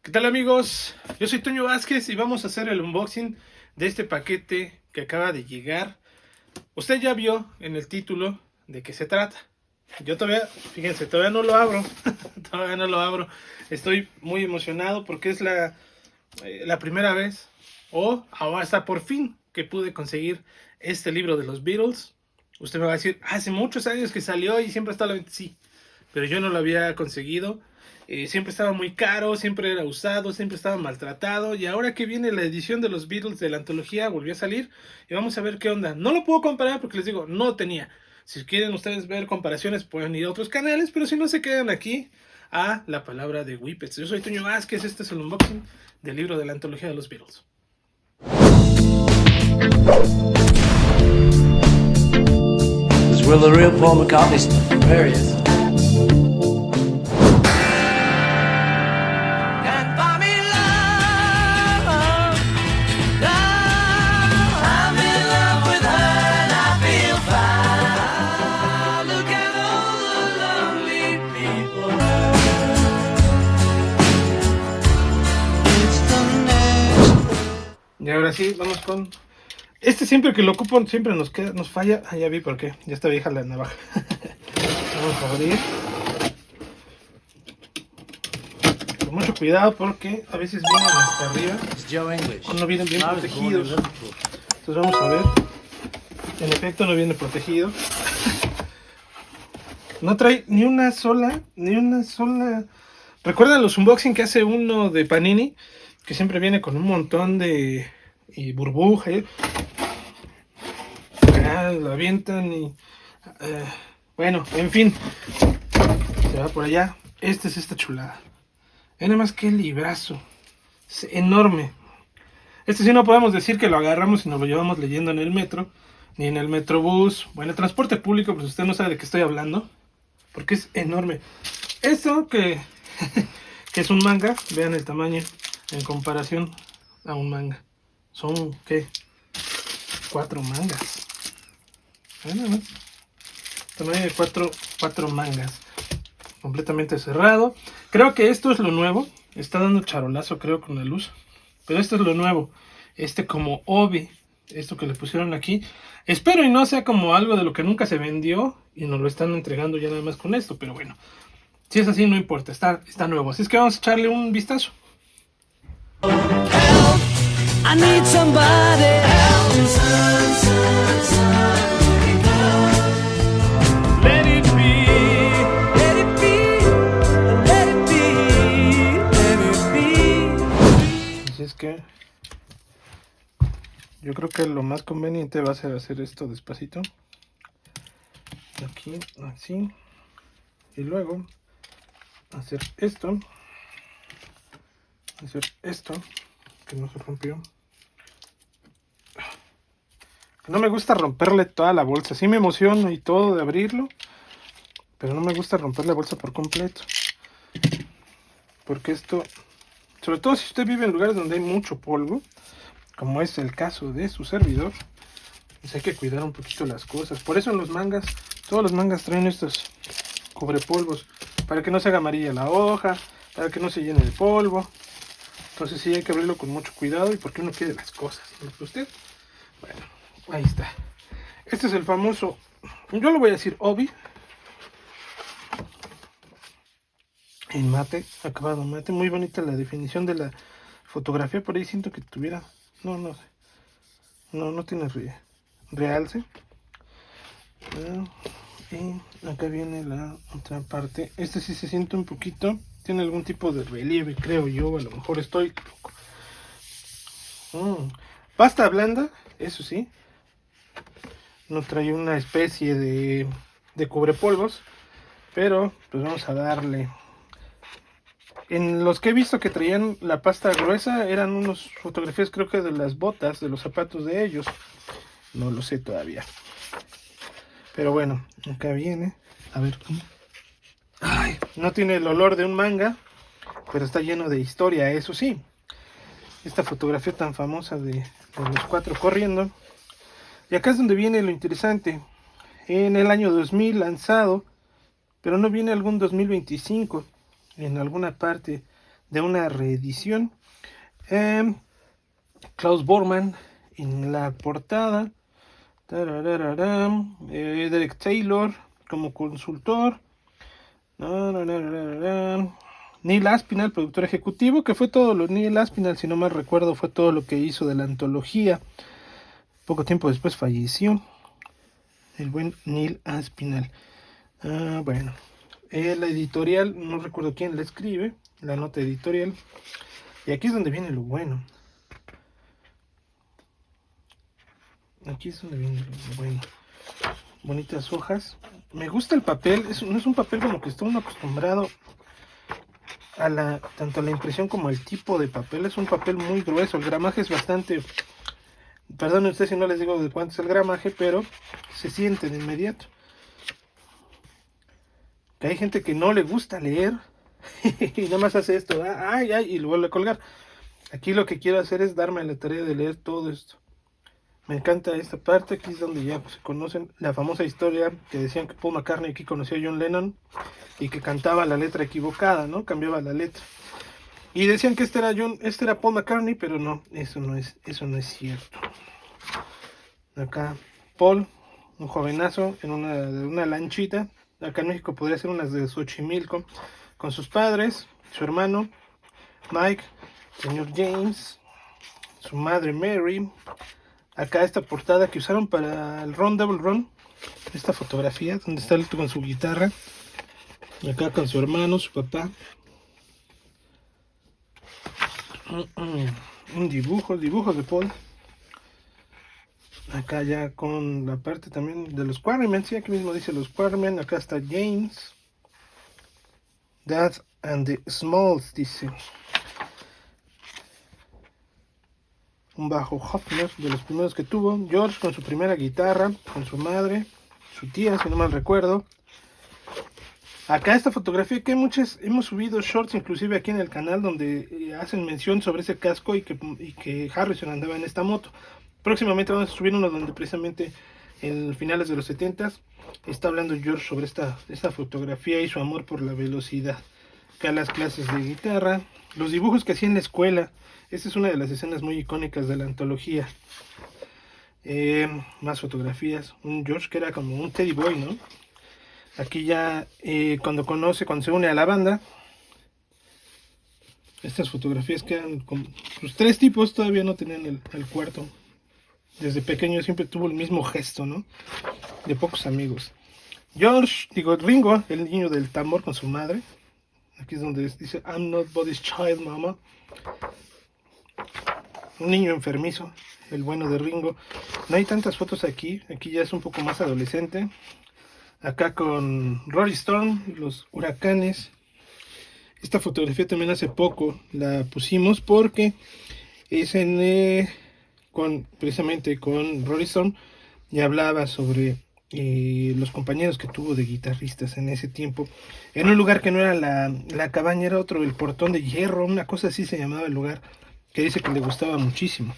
¿Qué tal, amigos? Yo soy Toño Vázquez y vamos a hacer el unboxing de este paquete que acaba de llegar. Usted ya vio en el título de qué se trata. Yo todavía, fíjense, todavía no lo abro. Todavía no lo abro. Estoy muy emocionado porque es la primera vez, o ahora hasta por fin, que pude conseguir este libro de los Beatles. Usted me va a decir, hace muchos años que salió y siempre está a la venta. Sí, pero yo no lo había conseguido. Siempre estaba muy caro, siempre era usado, siempre estaba maltratado. Y ahora que viene la edición de los Beatles de la antología, volvió a salir. Y vamos a ver qué onda. No lo puedo comparar porque les digo, no tenía. Si quieren ustedes ver comparaciones, pueden ir a otros canales. Pero si no, se quedan aquí a la palabra de Whippets. Yo soy Toño Vázquez, este es el unboxing del libro de la antología de los Beatles. Is Will the real Paul McCartney? There he is. Y ahora sí, vamos con... Este siempre que lo ocupo, siempre nos falla. Ah, ya vi por qué. Ya está vieja la navaja. Vamos a abrir. Con mucho cuidado porque a veces vienen hasta arriba. Joe English. O no vienen bien protegidos. Entonces vamos a ver. En efecto no viene protegido. No trae ni una sola. ¿Recuerdan los unboxing que hace uno de Panini? Que siempre viene con un montón de burbuja. Lo avientan y... bueno, en fin. Se va por allá. Esta es esta chulada. Nada más que librazo. Es enorme. Este sí no podemos decir que lo agarramos y nos lo llevamos leyendo en el metro. Ni en el metrobús. O en el transporte público, pues usted no sabe de qué estoy hablando. Porque es enorme. Esto que es un manga. Vean el tamaño en comparación a un manga. Son, ¿qué? 4 mangas. Bueno, tamaño de 4 mangas. Completamente cerrado. Creo que esto es lo nuevo. Está dando charolazo, creo, con la luz. Pero esto es lo nuevo. Como obi. Esto que le pusieron aquí. Espero y no sea como algo de lo que nunca se vendió. Y nos lo están entregando ya nada más con esto. Pero bueno. Si es así, no importa. Está nuevo. Así es que vamos a echarle un vistazo. I need somebody help. Let it be, let it be, let it be, let it be. Así es que yo creo que lo más conveniente va a ser hacer esto despacito. Aquí, así. Y luego hacer esto. Que no se rompió. No me gusta romperle toda la bolsa. Sí me emociono y todo de abrirlo, pero no me gusta romper la bolsa por completo. Porque esto, sobre todo si usted vive en lugares donde hay mucho polvo, como es el caso de su servidor, pues hay que cuidar un poquito las cosas. Por eso en los mangas, todos los mangas traen estos cubrepolvos, para que no se haga amarilla la hoja, para que no se llene de polvo. Entonces sí hay que abrirlo con mucho cuidado y porque uno quiere las cosas, ¿no? ¿Usted? Bueno, ahí está. Este es el famoso, yo lo voy a decir obi. En mate, acabado mate. Muy bonita la definición de la fotografía. Por ahí siento que tuviera... No sé. No tiene realce. Y acá viene la otra parte. Este sí se siente un poquito... Tiene algún tipo de relieve, creo yo. A lo mejor estoy loco. Pasta blanda, eso sí. No trae una especie de cubrepolvos. Pero pues vamos a darle. En los que he visto que traían la pasta gruesa, eran unas fotografías, creo que de las botas, de los zapatos de ellos. No lo sé todavía. Pero bueno, acá viene. A ver cómo. Ay, no tiene el olor de un manga, pero está lleno de historia, eso sí. Esta fotografía tan famosa de los 4 corriendo. Y acá es donde viene lo interesante. En el año 2000 lanzado, pero no viene algún 2025 en alguna parte de una reedición. Klaus Bormann en la portada. Derek Taylor como consultor. Neil Aspinall, productor ejecutivo, que fue todo lo Neil Aspinall, si no mal recuerdo, fue todo lo que hizo de la antología. Poco tiempo después falleció el buen Neil Aspinall. Bueno, la editorial, no recuerdo quién la escribe, la nota editorial. Y aquí es donde viene lo bueno. Aquí es donde viene lo bueno. Bonitas hojas. Me gusta el papel, no es un papel como que está uno acostumbrado a tanto a la impresión como al tipo de papel. Es un papel muy grueso, el gramaje es bastante, perdón usted si no les digo de cuánto es el gramaje, pero se siente de inmediato. Que hay gente que no le gusta leer y nada más hace esto, y lo vuelve a colgar. Aquí lo que quiero hacer es darme la tarea de leer todo esto. Me encanta esta parte, aquí es donde ya se conocen la famosa historia que decían que Paul McCartney aquí conoció a John Lennon y que cantaba la letra equivocada, ¿no? Cambiaba la letra. Y decían que este era Paul McCartney, pero no, eso no es cierto. Acá Paul, un jovenazo en una lanchita. Acá en México podría ser unas de Xochimilco, con sus padres, su hermano Mike, señor James, su madre Mary. Acá esta portada que usaron para el Run Devil Run, esta fotografía donde está él con su guitarra, acá con su hermano, su papá. Un dibujo de Paul. Acá ya con la parte también de los Quarrymen, sí, aquí mismo dice los Quarrymen. Acá está James, Dad and the Smalls, dice. Un bajo Hofner, de los primeros que tuvo. George con su primera guitarra, con su madre, su tía, si no mal recuerdo. Acá esta fotografía que hemos subido shorts inclusive aquí en el canal donde hacen mención sobre ese casco y que Harrison andaba en esta moto. Próximamente vamos a subir uno donde precisamente en finales de los 70s está hablando George sobre esta fotografía y su amor por la velocidad. Acá las clases de guitarra, los dibujos que hacía en la escuela. Esta es una de las escenas muy icónicas de la antología. Más fotografías. Un George que era como un Teddy Boy, ¿no? Aquí ya cuando se une a la banda. Estas fotografías quedan con los tres tipos, todavía no tenían el cuarto. Desde pequeño siempre tuvo el mismo gesto, ¿no? De pocos amigos. Ringo, el niño del tambor con su madre. Aquí es donde dice, I'm not body's child, mama. Un niño enfermizo, el bueno de Ringo. No hay tantas fotos aquí ya es un poco más adolescente. Acá con Rory Storm, los Huracanes. Esta fotografía también hace poco la pusimos porque es precisamente con Rory Storm y hablaba sobre los compañeros que tuvo de guitarristas en ese tiempo. En un lugar que no era la cabaña, era otro, el Portón de Hierro, una cosa así se llamaba el lugar, que dice que le gustaba muchísimo.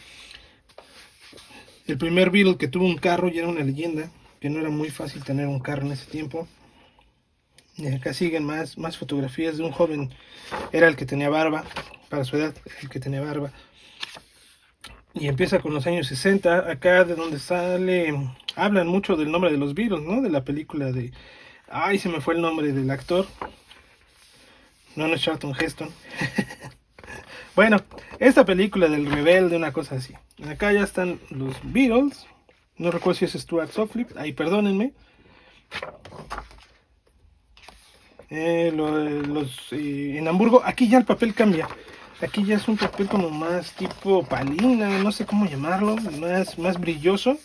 El primer Beatle que tuvo un carro ya era una leyenda, que no era muy fácil tener un carro en ese tiempo. Y acá siguen más fotografías de un joven, era el que tenía barba, para su edad, el que tenía barba. Y empieza con los años 60, acá de donde hablan mucho del nombre de los Beatles, ¿no? De la película se me fue el nombre del actor. No es Charlton Heston. Bueno, esta película del rebelde, una cosa así. Acá ya están los Beatles. No recuerdo si es Stuart Sutcliffe. Ahí perdónenme. En Hamburgo, aquí ya el papel cambia. Aquí ya es un papel como más tipo palina, no sé cómo llamarlo, más brilloso.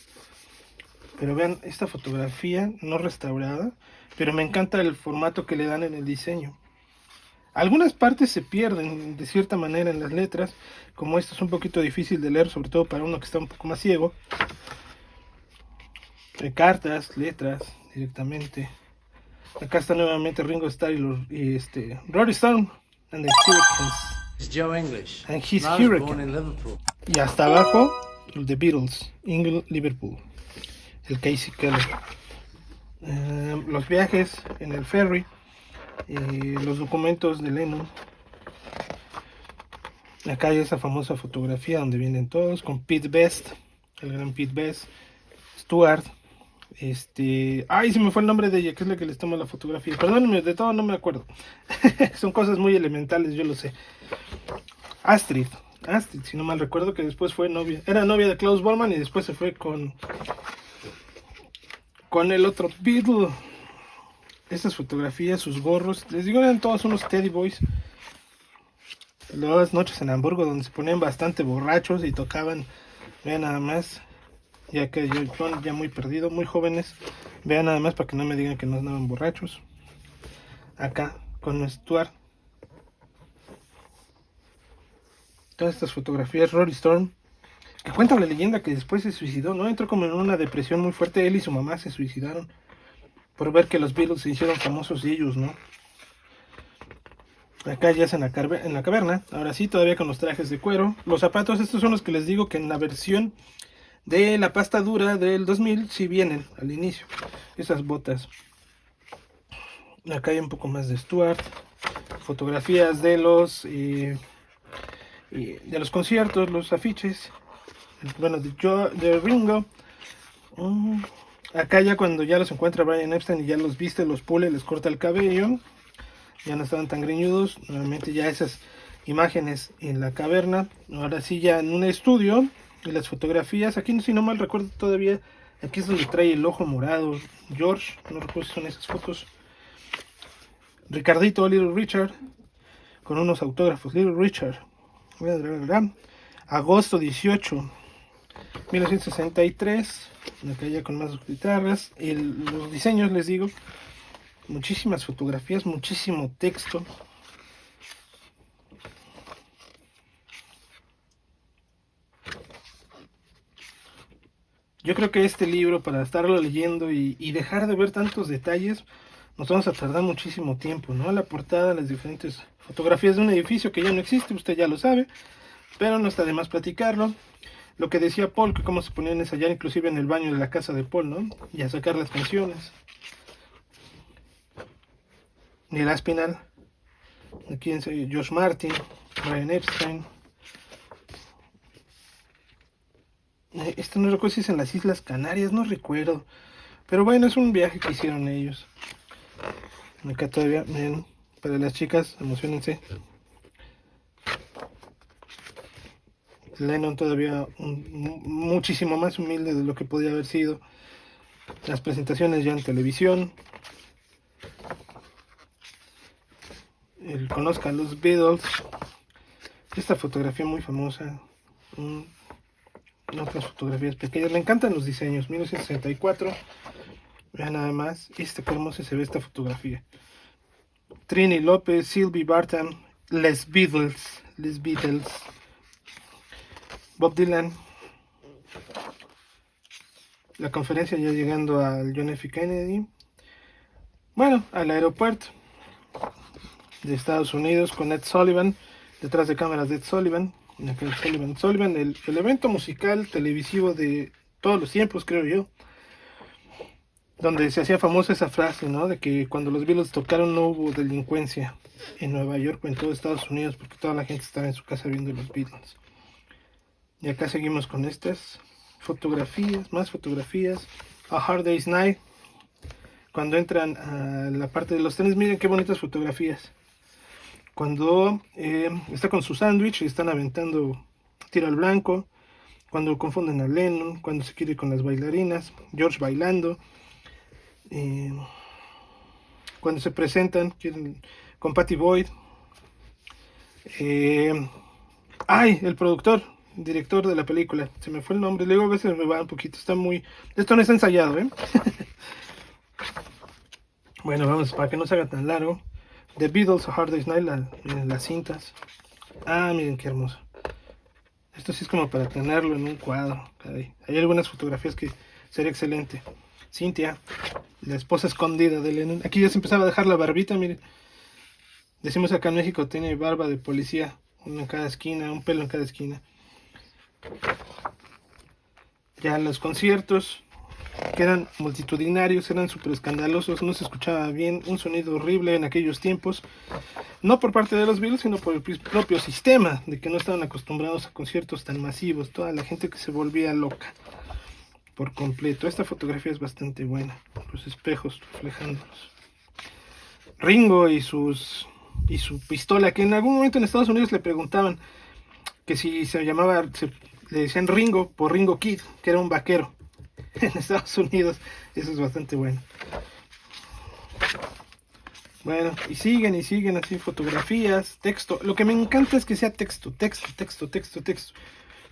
Pero vean esta fotografía, no restaurada, pero me encanta el formato que le dan en el diseño. Algunas partes se pierden de cierta manera en las letras, como esto es un poquito difícil de leer, sobre todo para uno que está un poco más ciego. Cartas, letras, directamente. Acá está nuevamente Ringo Starr y Rory Storm and the Hurricanes. It's Joe English. And his I was born Hurricane. in Liverpool. Y hasta abajo, The Beatles, England, Liverpool. El Casey Keller. Los viajes en el ferry. Los documentos de Lennon. Acá hay esa famosa fotografía donde vienen todos con Pete Best, el gran Pete Best, Stuart. Ay, se me fue el nombre de ella, que es la que les toma la fotografía. Perdónenme, de todo no me acuerdo. Son cosas muy elementales, yo lo sé. Astrid, si no mal recuerdo, que después fue novia. Era novia de Klaus Bormann y después se fue con el otro Beatle. Estas fotografías, sus gorros, les digo, eran todos unos Teddy Boys. Las noches en Hamburgo, donde se ponían bastante borrachos y tocaban, vean nada más. Ya que yo ya muy perdido, muy jóvenes. Vean nada más para que no me digan que no andaban borrachos. Acá con Stuart. Todas estas fotografías, Rory Storm, que cuenta la leyenda que después se suicidó, ¿no? Entró como en una depresión muy fuerte. Él y su mamá se suicidaron por ver que los Beatles se hicieron famosos y ellos, ¿no? Acá ya es en la caverna. Ahora sí, todavía con los trajes de cuero. Los zapatos, estos son los que les digo que en la versión de la pasta dura del 2000 sí vienen al inicio. Esas botas. Acá hay un poco más de Stuart. Fotografías de los conciertos, los afiches. Bueno, de Ringo. Acá ya cuando ya los encuentra Brian Epstein y ya los viste, los pule, les corta el cabello. Ya no estaban tan greñudos. Nuevamente ya esas imágenes en la caverna. Ahora sí ya en un estudio. Y las fotografías, aquí si no mal recuerdo todavía, aquí es donde trae el ojo morado George, no recuerdo si son esas fotos. Ricardito, Little Richard, con unos autógrafos, Little Richard. Agosto 18, 1963, acá ya con más guitarras. Los diseños, les digo, muchísimas fotografías, muchísimo texto. Yo creo que este libro, para estarlo leyendo y dejar de ver tantos detalles, nos vamos a tardar muchísimo tiempo, ¿no? La portada, las diferentes fotografías de un edificio que ya no existe, usted ya lo sabe, pero no está de más platicarlo. Lo que decía Paul, que cómo se ponían a ensayar inclusive en el baño de la casa de Paul, ¿no? Y a sacar las canciones. Neil Aspinall, aquí en George Martin, Brian Epstein. Esto no recuerdo si es en las Islas Canarias, no recuerdo. Pero bueno, es un viaje que hicieron ellos. Acá todavía, miren, para las chicas, emocionense. Lennon todavía muchísimo más humilde de lo que podía haber sido. Las presentaciones ya en televisión. El conozca a los Beatles. Esta fotografía muy famosa. Otras fotografías pequeñas. Le encantan los diseños. 1964. Vean nada más. Qué hermosa se ve esta fotografía. Trini López, Sylvie Barton, Les Beatles. Bob Dylan. La conferencia ya llegando al John F. Kennedy. Bueno, al aeropuerto de Estados Unidos con Ed Sullivan. Detrás de cámaras de Ed Sullivan. Sullivan, el evento musical televisivo de todos los tiempos, creo yo, donde se hacía famosa esa frase, ¿no? De que cuando los Beatles tocaron no hubo delincuencia en Nueva York o en todo Estados Unidos porque toda la gente estaba en su casa viendo los Beatles. Y acá seguimos con estas fotografías, más fotografías. A Hard Day's Night, cuando entran a la parte de los trenes, miren qué bonitas fotografías. Cuando está con su sándwich y están aventando tiro al blanco, cuando confunden a Lennon, cuando se quiere ir con las bailarinas, George bailando, cuando se presentan con Patty Boyd, el productor, director de la película, se me fue el nombre, luego a veces me va un poquito, esto no está ensayado, Bueno, vamos, para que no se haga tan largo. The Beatles, A Hard Day's Night, las cintas. Miren qué hermoso. Esto sí es como para tenerlo en un cuadro. Caray. Hay algunas fotografías que sería excelente. Cynthia, la esposa escondida de Lennon. Aquí ya se empezaba a dejar la barbita, miren. Decimos acá en México, tiene barba de policía. Uno en cada esquina, un pelo en cada esquina. Ya los conciertos. que eran multitudinarios, eran súper escandalosos, no se escuchaba bien, un sonido horrible en aquellos tiempos, no por parte de los Beatles, sino por el propio sistema, de que no estaban acostumbrados a conciertos tan masivos, toda la gente que se volvía loca por completo. Esta fotografía es bastante buena, los espejos reflejándolos. Ringo y su pistola, que en algún momento en Estados Unidos le preguntaban que si se llamaba, le decían Ringo por Ringo Kid, que era un vaquero en Estados Unidos. Eso es bastante bueno. Bueno, y siguen así fotografías, texto. Lo que me encanta es que sea texto.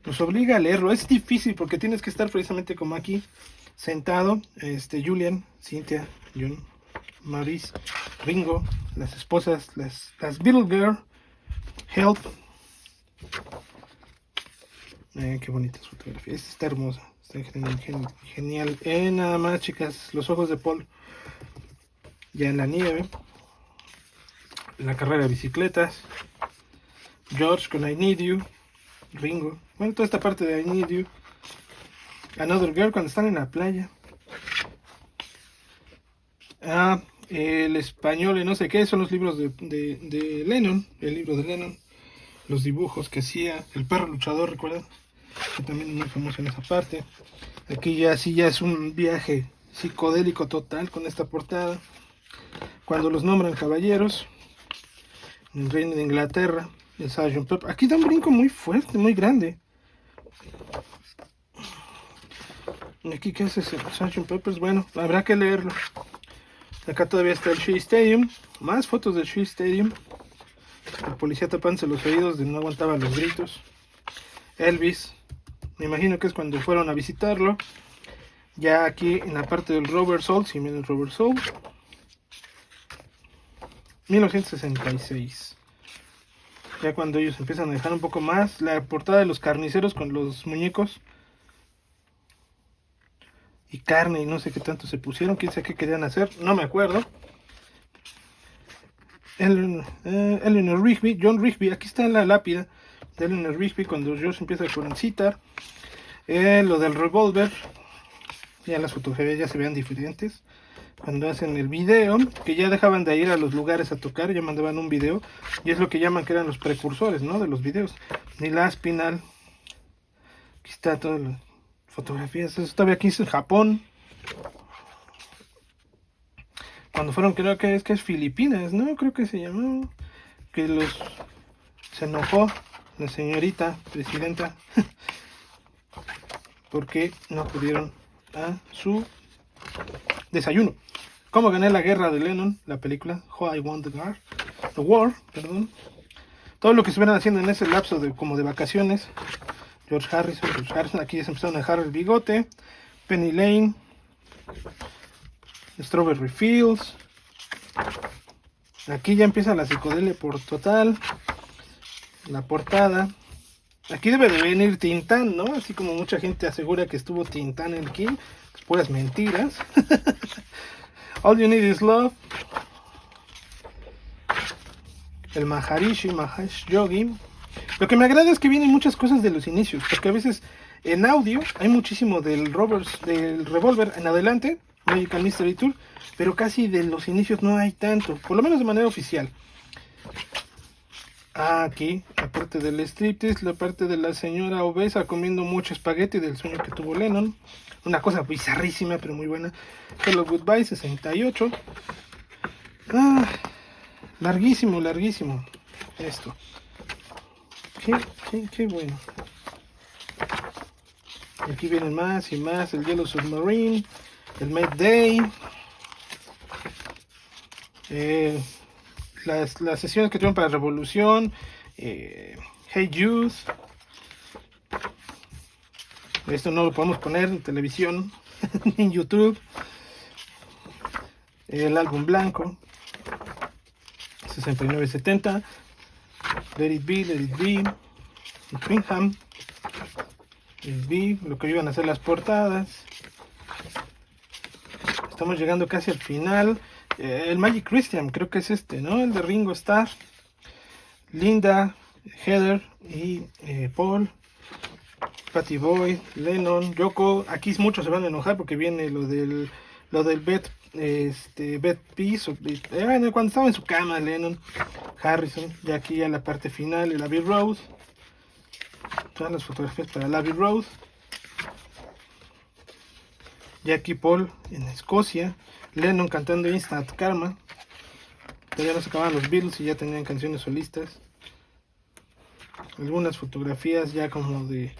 Nos obliga a leerlo. Es difícil porque tienes que estar precisamente como aquí, sentado. Julian, Cynthia, John, Maurice, Ringo, las esposas, las Beatle Girl, Help. Qué bonitas fotografías. Esta está hermosa, está genial. Nada más, chicas, los ojos de Paul ya en la nieve. La carrera de bicicletas. George con I Need You. Ringo. Bueno, toda esta parte de I Need You. Another Girl cuando están en la playa. El español y no sé qué, son los libros de Lennon. El libro de Lennon. Los dibujos que hacía. El perro luchador, ¿recuerdan? Que también es muy famoso en esa parte. Aquí ya sí ya es un viaje psicodélico total con esta portada. Cuando los nombran caballeros. El reino de Inglaterra. El Sgt. Pepper. Aquí da un brinco muy fuerte, muy grande. ¿Y aquí qué hace ese Sgt. Pepper? Bueno, habrá que leerlo. Acá todavía está el Shea Stadium. Más fotos del Shea Stadium. El policía tapándose los oídos de no aguantaba los gritos. Elvis. Me imagino que es cuando fueron a visitarlo. Ya aquí en la parte del Robert Soul. Si miren el Robert Soul. 1966. Ya cuando ellos empiezan a dejar un poco más. La portada de los carniceros con los muñecos. Y carne y no sé qué tanto se pusieron. Quién sabe qué querían hacer. No me acuerdo. Eleanor Rigby. John Rigby. Aquí está la lápida de Eleanor Rigby cuando George empieza con el sitar. Lo del revólver. Ya las fotografías ya se vean diferentes. Cuando hacen el video, que ya dejaban de ir a los lugares a tocar, ya mandaban un video, y es lo que llaman que eran los precursores, ¿no? De los videos. Neil Aspinall. Aquí está todas las fotografías. Eso todavía aquí es en Japón. Cuando fueron, creo que es Filipinas, ¿no? Creo que se llamó. Que se enojó la señorita presidenta porque no pudieron a su desayuno. Cómo gané la guerra de Lennon, la película How I Won the War, perdón. Todo lo que estuvieron haciendo en ese lapso como de vacaciones. George Harrison, aquí ya se empezaron a dejar el bigote. Penny Lane, Strawberry Fields. Aquí ya empieza la psicodelia por total. La portada. Aquí debe de venir Tintán, ¿no? Así como mucha gente asegura que estuvo Tintán en King. Puras mentiras. All You Need Is Love. El Maharishi, Mahesh Yogi. Lo que me agrada es que vienen muchas cosas de los inicios. Porque a veces en audio hay muchísimo del Revolver en adelante. Magical Mystery Tour. Pero casi de los inicios no hay tanto. Por lo menos de manera oficial. Aquí, la parte del striptease, la parte de la señora obesa comiendo mucho espagueti del sueño que tuvo Lennon. Una cosa bizarrísima, pero muy buena. Hello Goodbye, 68. Larguísimo. Esto. Qué bueno. Aquí vienen más y más. El Yellow Submarine. El Mad Day. Las sesiones que tuvieron para Revolución. Hey Youth. Esto no lo podemos poner en televisión, ni en YouTube. El álbum blanco. 69-70. Let It Be. Twinham. Lo que iban a hacer las portadas. Estamos llegando casi al final. El Magic Christian, creo que es este, ¿no? El de Ringo Starr. Linda, Heather y Paul. Patty Boyd, Lennon, Yoko. Aquí muchos se van a enojar porque viene lo del Bed Peace, bueno, cuando estaba en su cama, Lennon, Harrison. Y aquí ya la parte final, el Abbey Road. Todas las fotografías para el Abbey Road. Jackie Paul en Escocia, Lennon cantando Instant Karma. Todavía no se acababan los Beatles y ya tenían canciones solistas. Algunas fotografías ya como de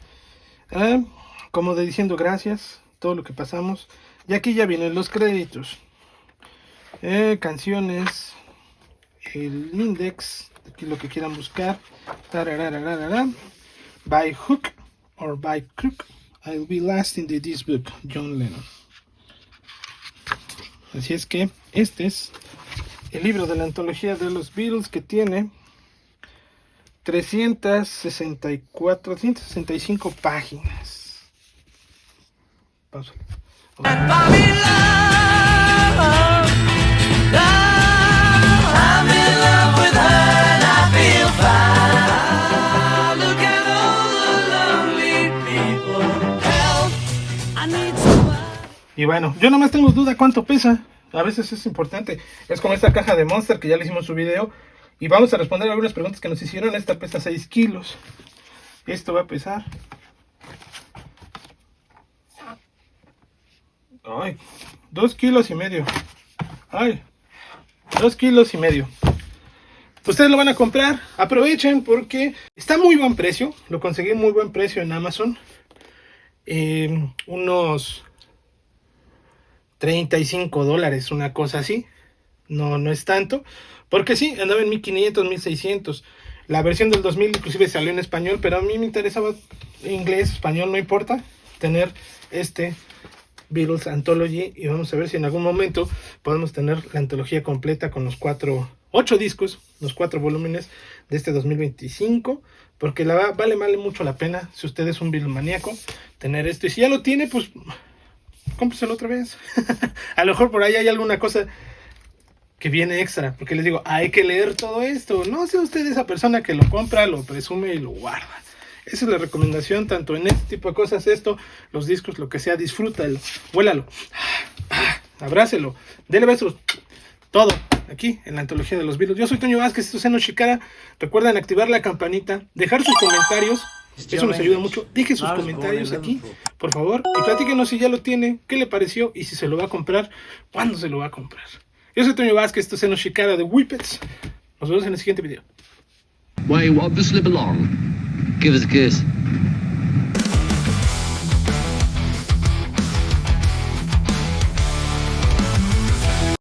diciendo gracias, todo lo que pasamos. Y aquí ya vienen los créditos. Canciones, el index, aquí lo que quieran buscar. By hook or by crook, I'll be last in this book, John Lennon. Así es que este es el libro de la antología de los Beatles, que tiene 365 páginas. Pausa. I'm in love, I'm in love with her and I feel fine. Look at all the lonely people. Help, I need somebody. Y bueno, yo nomás tengo duda cuánto pesa. A veces es importante. Es como esta caja de Monster que ya le hicimos su video. Y vamos a responder algunas preguntas que nos hicieron. Esta pesa 6 kilos. Esto va a pesar. Ay, 2 kilos y medio. Ay, 2 kilos y medio. Ustedes lo van a comprar. Aprovechen porque está muy buen precio. Lo conseguí muy buen precio en Amazon. Unos $35, una cosa así. No es tanto. Porque sí, andaba en 1500, 1600. La versión del 2000 inclusive salió en español, pero a mí me interesaba inglés, español, no importa. Tener este Beatles Anthology, y vamos a ver si en algún momento podemos tener la antología completa con los 8 discos, los 4 volúmenes de este 2025. Porque vale mucho la pena, si usted es un Beatles maníaco, tener esto. Y si ya lo tiene, pues cómpreselo otra vez. A lo mejor por ahí hay alguna cosa que viene extra, porque les digo, hay que leer todo esto. No sea usted esa persona que lo compra, lo presume y lo guarda. Esa es la recomendación, tanto en este tipo de cosas, los discos, lo que sea, disfrútalo, huélalo, abrácelo, dele besos, todo, aquí en la antología de los Beatles. Yo soy Toño Vázquez, esto es Eno Chikara. Recuerden activar la campanita, dejar sus comentarios, eso nos ayuda mucho. Deje sus comentarios aquí, por favor, y platíquenos si ya lo tiene, qué le pareció, y si se lo va a comprar, cuándo se lo va a comprar. Yo soy Toño Vázquez, esto es Eno Chikara de Whippets. Nos vemos en el siguiente video. Where you obviously belong. Give us a kiss.